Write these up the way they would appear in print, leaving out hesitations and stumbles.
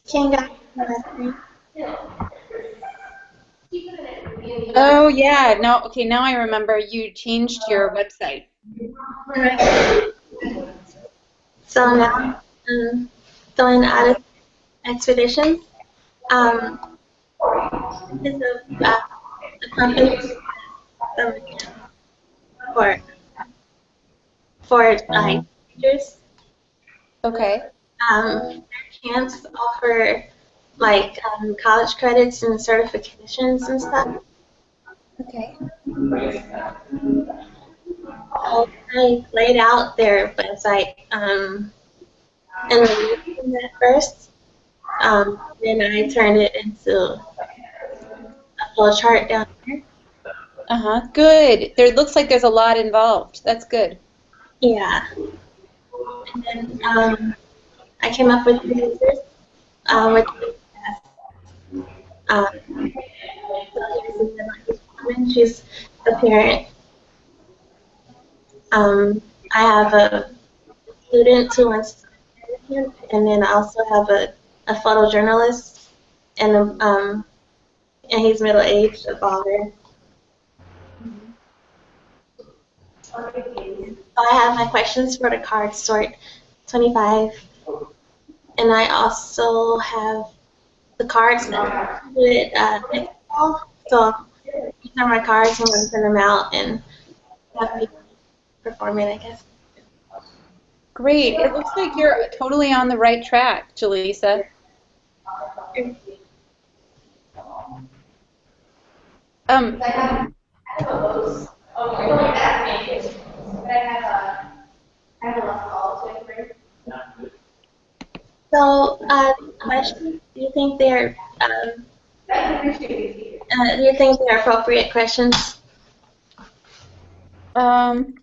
Can you guys last name? Oh yeah, no, okay, now I remember you changed your website. Alright. So now doing out of expeditions. Um, this is a company summer camp for like teachers. Okay. Their camps offer like college credits and certifications and stuff. Okay. So I laid out their website and reviewed them at first. Then I turned it into a flow chart down here. Uh-huh. Good. There looks like there's a lot involved. That's good. Yeah. And then I came up with three users, which um, so here's the middle-aged woman. She's a parent. I have a student who wants to study him, and then I also have a photojournalist, and he's middle-aged, a father. So I have my questions for the card sort 25, and I also have the cards that included Excel. So these are my cards. I'm going to send them out and have people perform it, I guess. Great. It looks like you're totally on the right track, Jaleesa. Um, So, questions? Do you think they're appropriate questions? um,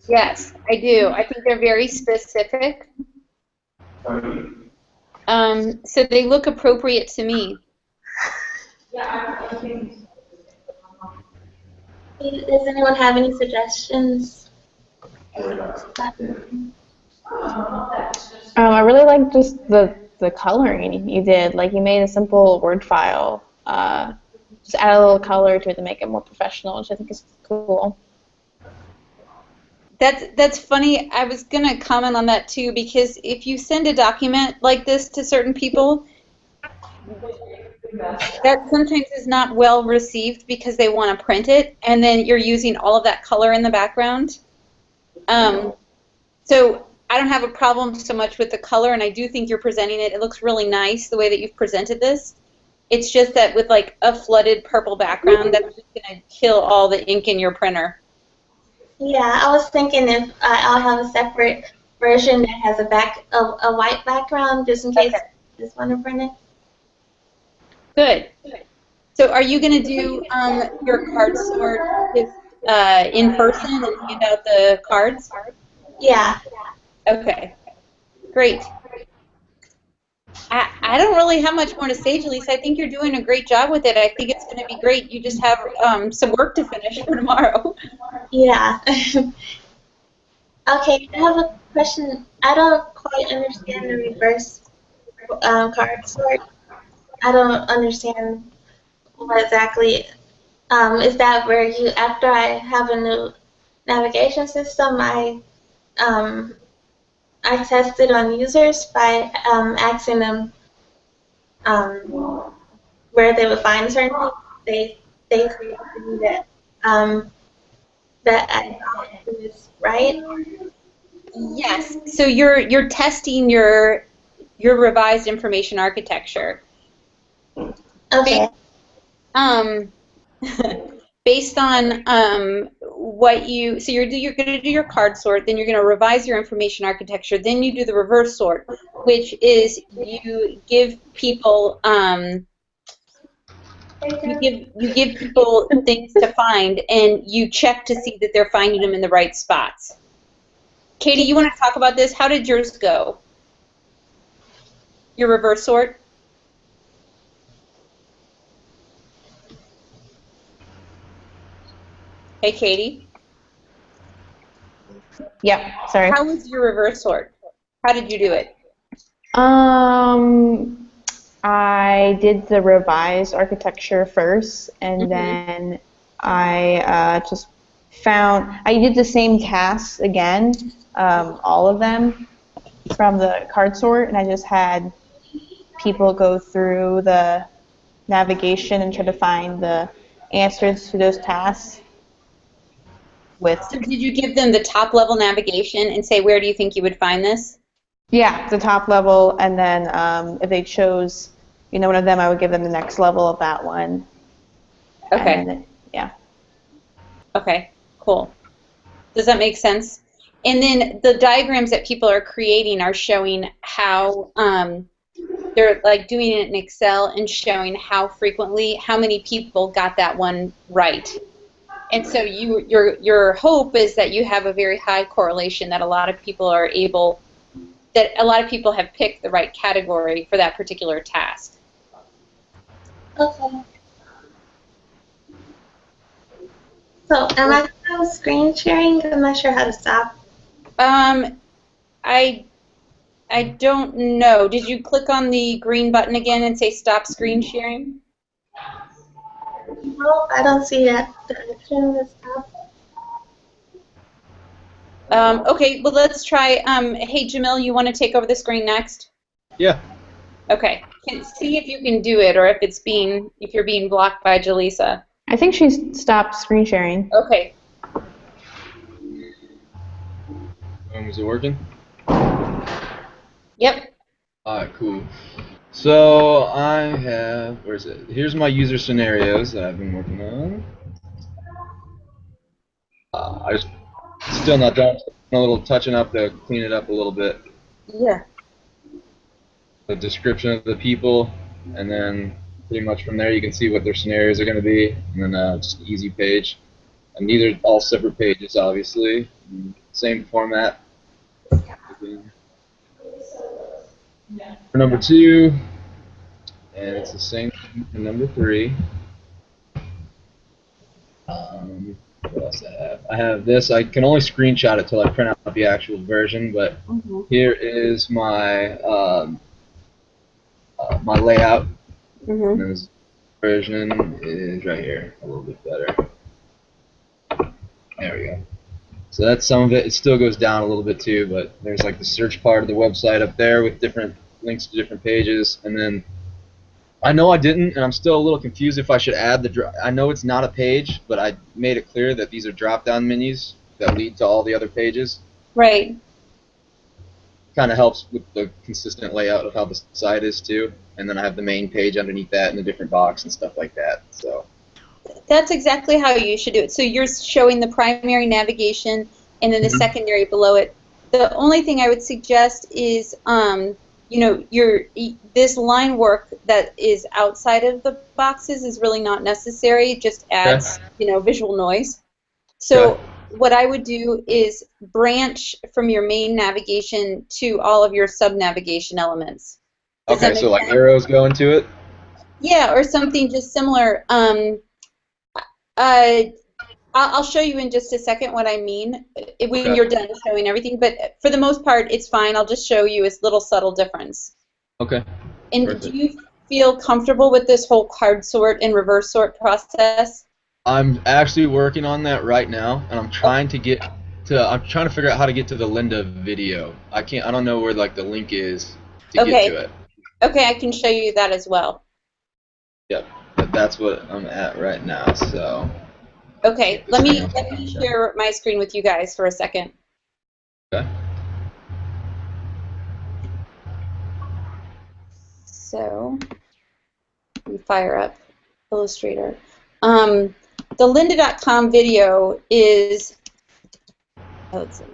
yes, I do. I think they're very specific. So they look appropriate to me. Does anyone have any suggestions? I really like just the coloring you did. Like you made a simple Word file, just add a little color to it to make it more professional, which I think is cool. That's funny. I was gonna comment on that too, because if you send a document like this to certain people, that sometimes is not well received because they want to print it, and then you're using all of that color in the background. So I don't have a problem so much with the color, and I do think you're presenting it. It looks really nice the way that you've presented this. It's just that with like a flooded purple background, that's just going to kill all the ink in your printer. Yeah, I was thinking if I'll have a separate version that has a white background just in case Okay. I just want to print it. Good. So are you going to do your card sort just in person and hand out the cards? Yeah. Okay. Great. I don't really have much more to say, Jaleesa. I think you're doing a great job with it. I think it's going to be great. You just have some work to finish for tomorrow. Yeah. Okay, I have a question. I don't quite understand the reverse card sort. I don't understand what exactly is that where you after I have a new navigation system, um, I test it on users by asking them where they would find certain things. They say to me that that I is right. Yes. So you're testing your revised information architecture. Okay. Um, based on what so you're going to do your card sort, then you're going to revise your information architecture, then you do the reverse sort, which is you give people you give people things to find, and you check to see that they're finding them in the right spots. Katie, you want to talk about this? How did yours go? Your reverse sort? Hey, Katie. Yep, sorry. How was your reverse sort? How did you do it? I did the revised architecture first, and Mm-hmm. then I just I did the same tasks again, all of them from the card sort, and I just had people go through the navigation and try to find the answers to those tasks with, So did you give them the top level navigation and say, where do you think you would find this? yeah, the top level, and then if they chose, one of them, I would give them the next level of that one, and Okay. then, yeah. Okay. Cool. Does that make sense? And then the diagrams that people are creating are showing how they're like doing it in Excel and showing how frequently, how many people got that one right. And so your hope is that you have a very high correlation that a lot of people have picked the right category for that particular task. Okay. So am I gonna have screen sharing? I'm not sure how to stop. Um, I I don't know. Did you click on the green button again and say stop screen sharing? No, I don't see that. The option to stop. Okay, well let's try. Hey Jamil, you want to take over the screen next? Yeah. Okay. See if you can do it, or if you're being blocked by Jaleesa. I think she's stopped screen sharing. Okay. Is it working? Yep. All right, cool. So I have, where is it? Here's my user scenarios that I've been working on. I just still not done. A little touching up to clean it up a little bit. Yeah. The description of the people, and then pretty much from there you can see what their scenarios are going to be, and then just an easy page. And these are all separate pages, obviously. Same format. For number 2, and it's the same thing for number 3. What else I have? I have this. I can only screenshot it till I print out the actual version, but here is my my layout. And this version is right here, a little bit better. There we go. So that's some of it. It still goes down a little bit too, but there's like the search part of the website up there with different links to different pages, and then I know I didn't, and I'm still a little confused if I should add the. I know it's not a page, but I made it clear that these are drop-down menus that lead to all the other pages. Right. Kind of helps with the consistent layout of how the site is too, and then I have the main page underneath that in a different box and stuff like that. So. That's exactly how you should do it. So you're showing the primary navigation and then the secondary below it. The only thing I would suggest is, this line work that is outside of the boxes is really not necessary. It just adds, visual noise. So what I would do is branch from your main navigation to all of your sub-navigation elements. Okay, so like arrows go into it? Yeah, or something just similar. I'll show you in just a second what I mean when you're done showing everything, but for the most part, it's fine. I'll just show you a little subtle difference. Okay. And Perfect. do you feel comfortable with this whole card sort and reverse sort process? I'm actually working on that right now, and I'm trying to figure out how to get to the Linda video. I don't know where like the link is to get to it. Okay, I can show you that as well. Yep, but that's what I'm at right now, so. Okay, let me share my screen with you guys for a second. Okay. So, we fire up Illustrator. The lynda.com video is, let's see.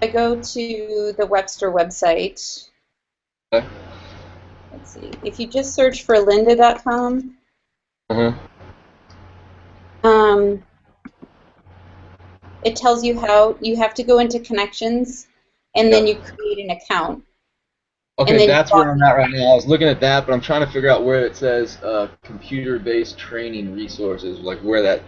I go to the Webster website. Okay. Let's see. If you just search for lynda.com, it tells you how you have to go into connections, and then you create an account. Okay, that's where I'm at right now. I was looking at that, but I'm trying to figure out where it says computer-based training resources, like where that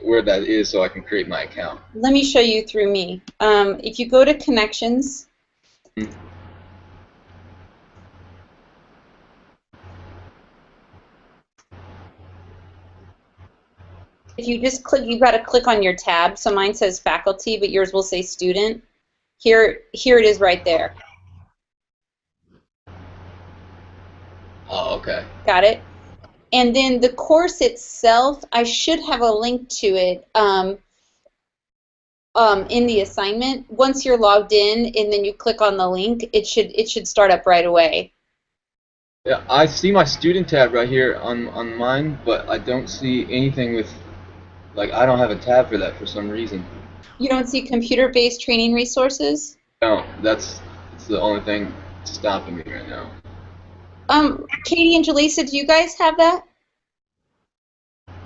where that is so I can create my account. Let me show you through me. If you go to connections, Hmm. if you just click, you've got to click on your tab. So mine says faculty, but yours will say student. Here it is right there. Oh, okay. Got it? And then the course itself, I should have a link to it in the assignment. Once you're logged in and then you click on the link, it should start up right away. Yeah, I see my student tab right here on mine, but I don't see anything with, like, I don't have a tab for that for some reason. You don't see computer-based training resources? No, that's the only thing stopping me right now. Katie and Jaleesa, do you guys have that?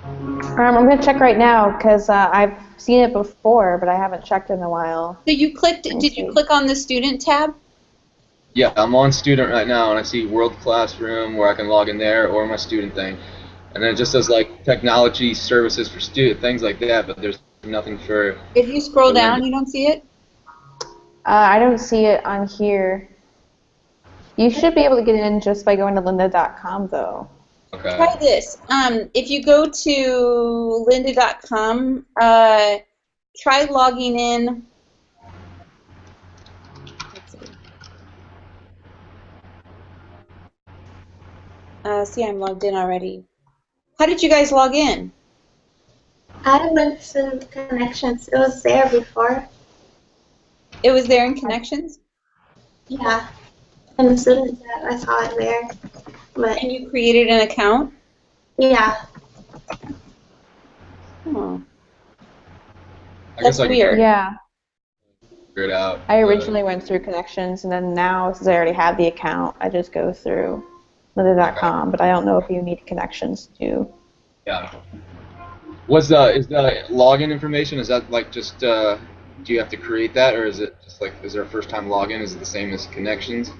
I'm going to check right now because I've seen it before, but I haven't checked in a while. So you clicked, did you click on the student tab? Yeah, I'm on student right now, and I see World Classroom where I can log in there, or my student thing. And then it just says, like, technology services for student, things like that, but there's nothing for... If you scroll for down, Linda. you don't see it? I don't see it on here. You should be able to get in just by going to lynda.com, though. Okay. Try this. If you go to lynda.com, try logging in. Let's see. See, I'm logged in already. How did you guys log in? I went to connections. It was there before. It was there in connections? Yeah. And the student tab, I saw it there. But And you created an account? yeah. Oh, I that's guess I can weird. Yeah. figure it out. I originally went through connections, and then now, since I already have the account, I just go through lynda.com, but I don't know if you need connections to. Yeah. Is the login information, is that like just, do you have to create that, or is it just like, is there a first time login? Is it the same as connections?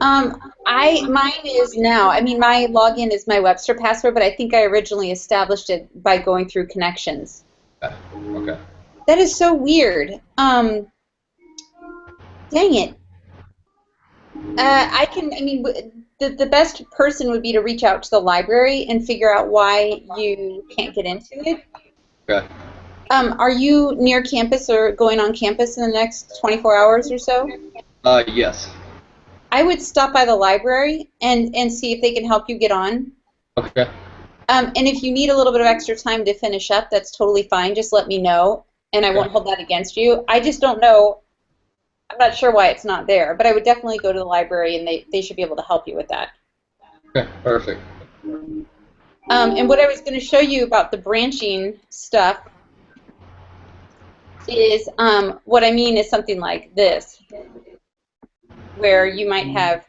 Mine is now. I mean, my login is my Webster password, but I think I originally established it by going through connections. Okay. That is so weird. Dang it. The best person would be to reach out to the library and figure out why you can't get into it. Okay. Are you near campus or going on campus in the next 24 hours or so? Yes. I would stop by the library and see if they can help you get on. Okay. And if you need a little bit of extra time to finish up, that's totally fine. Just let me know, and I won't hold that against you. I just don't know. I'm not sure why it's not there, but I would definitely go to the library, and they should be able to help you with that. Okay, perfect. And what I was going to show you about the branching stuff is what I mean is something like this, where you might have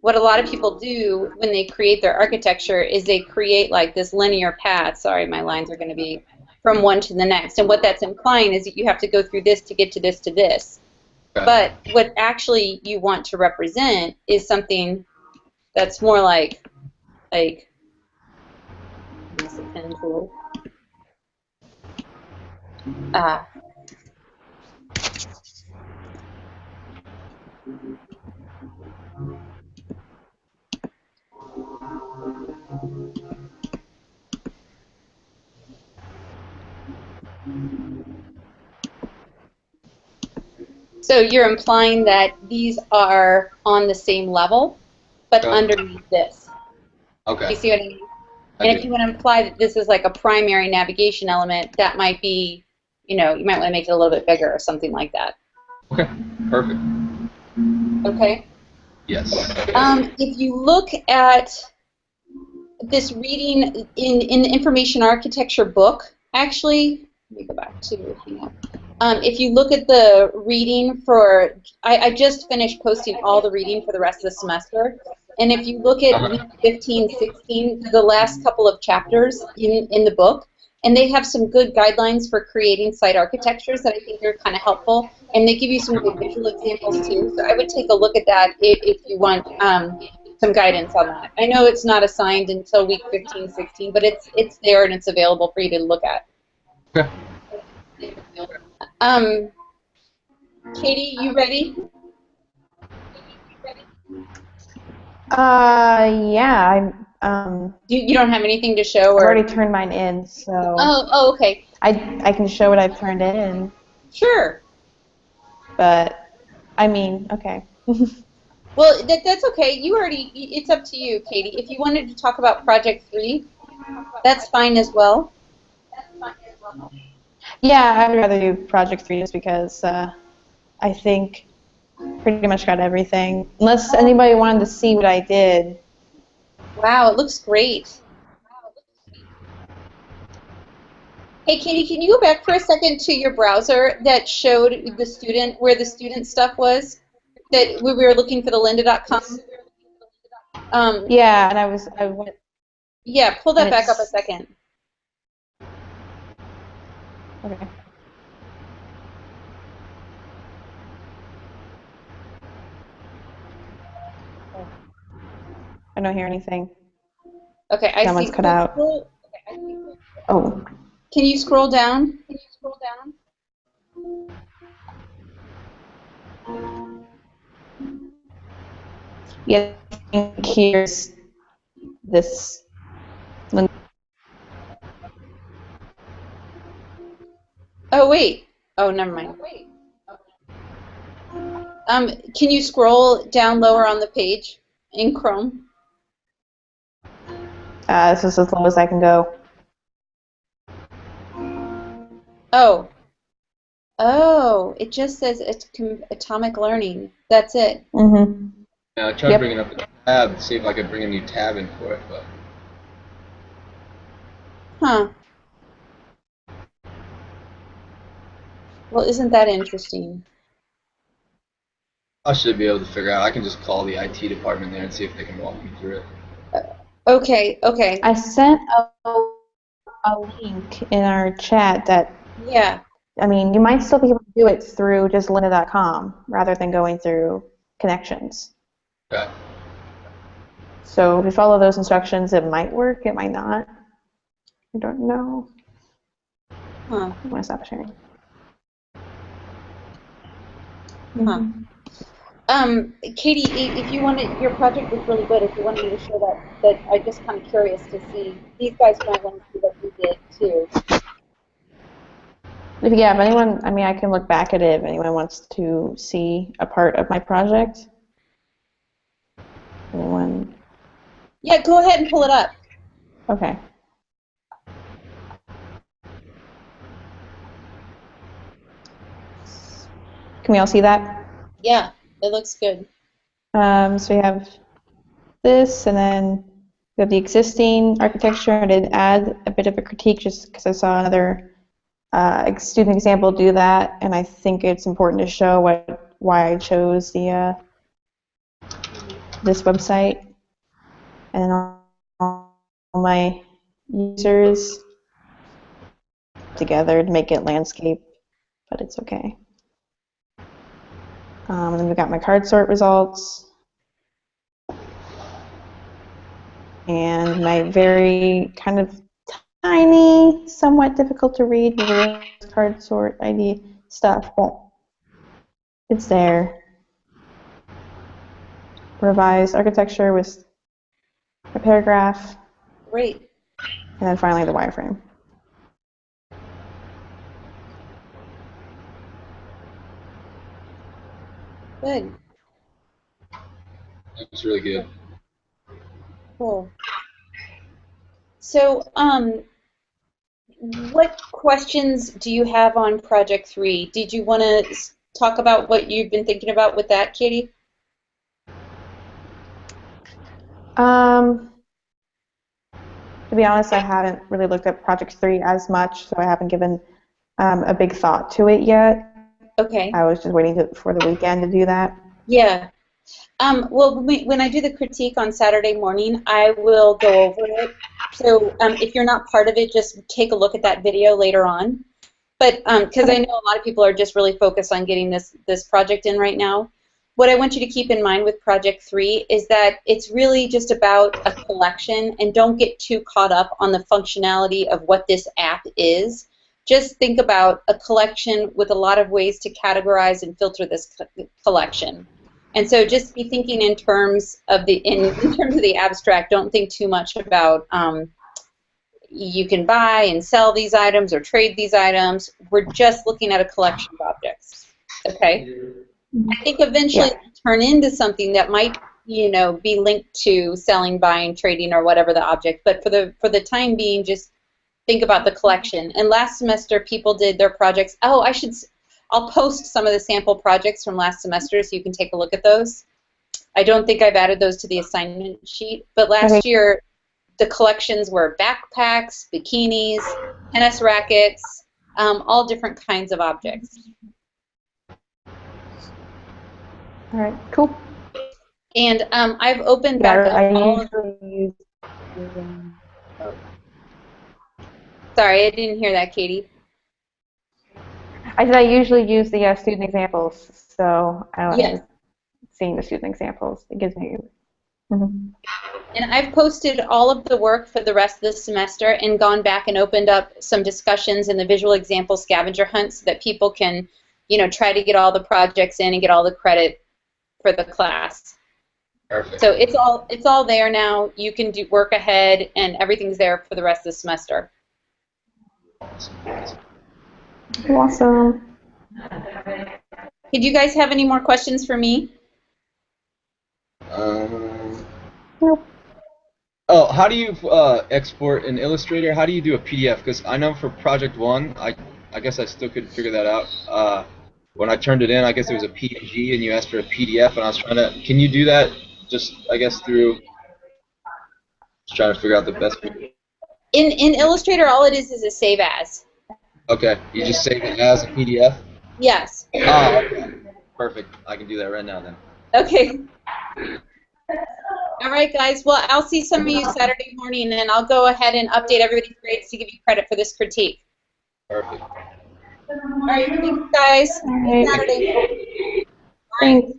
what a lot of people do when they create their architecture is they create like this linear path. Sorry, my lines are going to be from one to the next. And what that's implying is that you have to go through this to get to this to this. Okay. But what actually you want to represent is something that's more like use the pen tool. So you're implying that these are on the same level, but underneath this. Okay. You see what I mean? And if you want to imply that this is like a primary navigation element, that might be, you might want to make it a little bit bigger or something like that. Okay, perfect. Okay? Yes. If you look at this reading in the information architecture book, actually, let me go back to hang up. If you look at the reading for, I just finished posting all the reading for the rest of the semester, and if you look at week 15, 16, the last couple of chapters in the book, and they have some good guidelines for creating site architectures that I think are kind of helpful, and they give you some good visual examples too. So I would take a look at that if you want some guidance on that. I know it's not assigned until week 15, 16, but it's there and it's available for you to look at. Okay. Katie, you ready? Yeah, You don't have anything to show, I've or? already turned mine in, so Oh, okay. I can show what I've turned in, Sure. but I mean, okay. Well, that's okay. It's up to you, Katie. If you wanted to talk about Project 3, that's fine as well. Yeah, I'd rather do Project 3 just because I think pretty much got everything. Unless anybody wanted to see what I did. Wow, it looks great. Hey, Katie, can you go back for a second to your browser that showed the student, where the student stuff was? That we were looking for the lynda.com? Yeah, and I went. Yeah, pull that And back up a it's- second. Okay. I don't hear anything. Okay, I see. Someone's cut out. Oh. Can you scroll down? Yeah, I think here's this. Oh, wait. Oh, never mind. Can you scroll down lower on the page in Chrome? This is as low as I can go. Oh. Oh, it just says atomic learning. That's it. Mm-hmm. Yeah, I tried bringing up a tab to see if I could bring a new tab in for it, but Huh. Well, isn't that interesting? I should be able to figure out. I can just call the IT department there and see if they can walk me through it. Okay, okay. I sent a link in our chat that, Yeah. I mean, you might still be able to do it through just lynda.com rather than going through connections. Okay. So if you follow those instructions, it might work, it might not. I don't know. Huh. I'm going to stop sharing. Huh. Katie, if you wanted, your project was really good. If you wanted me to show that I'm just kind of curious to see. These guys might want to see what you did too. Yeah, if anyone, I mean, I can look back at it if anyone wants to see a part of my project. Anyone? Yeah, go ahead and pull it up. Okay. Can we all see that? Yeah, it looks good. So we have this, and then we have the existing architecture. I did add a bit of a critique just because I saw another student example do that, and I think it's important to show why I chose the this website, and all my users together to make it landscape, but it's okay. And then we got my card sort results. And my very kind of tiny, somewhat difficult to read reverse card sort ID stuff, but it's there. Revised architecture with a paragraph, Great. and then finally the wireframe. Good. It's really good. Cool. So, what questions do you have on Project 3? Did you want to talk about what you've been thinking about with that, Katie? To be honest, I haven't really looked at Project 3 as much, so I haven't given a big thought to it yet. Okay. I was just waiting for the weekend to do that. Yeah. Well, when I do the critique on Saturday morning, I will go over it. So if you're not part of it, just take a look at that video later on. But because I know a lot of people are just really focused on getting this project in right now. what I want you to keep in mind with Project 3 is that it's really just about a collection, and don't get too caught up on the functionality of what this app is. Just think about a collection with a lot of ways to categorize and filter this collection. And so just be thinking in terms of in terms of the abstract. Don't think too much about you can buy and sell these items or trade these items. We're just looking at a collection of objects. Okay? I think eventually it'll turn into something that might, you know, be linked to selling, buying, trading, or whatever the object. But for the time being, just think about the collection. And last semester, people did their projects. Oh, I'll post some of the sample projects from last semester so you can take a look at those. I don't think I've added those to the assignment sheet, but last year the collections were backpacks, bikinis, tennis rackets, all different kinds of objects. All right, cool. And I've opened back up all of... Sorry, I didn't hear that, Katie. I said I usually use the student examples, so I like seeing the student examples. It gives me... And I've posted all of the work for the rest of the semester and gone back and opened up some discussions in the visual example scavenger hunt so that people can, you know, try to get all the projects in and get all the credit for the class. Perfect. So it's all there now. You can do work ahead, and everything's there for the rest of the semester. Awesome. Did you guys have any more questions for me? Nope. Oh, how do you export an Illustrator? How do you do a PDF? Because I know for Project 1, I guess I still couldn't figure that out. When I turned it in, I guess it was a PNG, and you asked for a PDF, and I was trying to... Can you do that just, I guess, through... Just trying to figure out the best way. In Illustrator, all it is a save as. Okay, you just save it as a PDF? Yes. Oh, okay. Perfect. I can do that right now then. Okay. All right, guys. Well, I'll see some of you Saturday morning, and I'll go ahead and update everybody's grades to give you credit for this critique. Perfect. All right, thanks, guys. All right. See you Saturday. Thanks.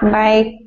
Bye.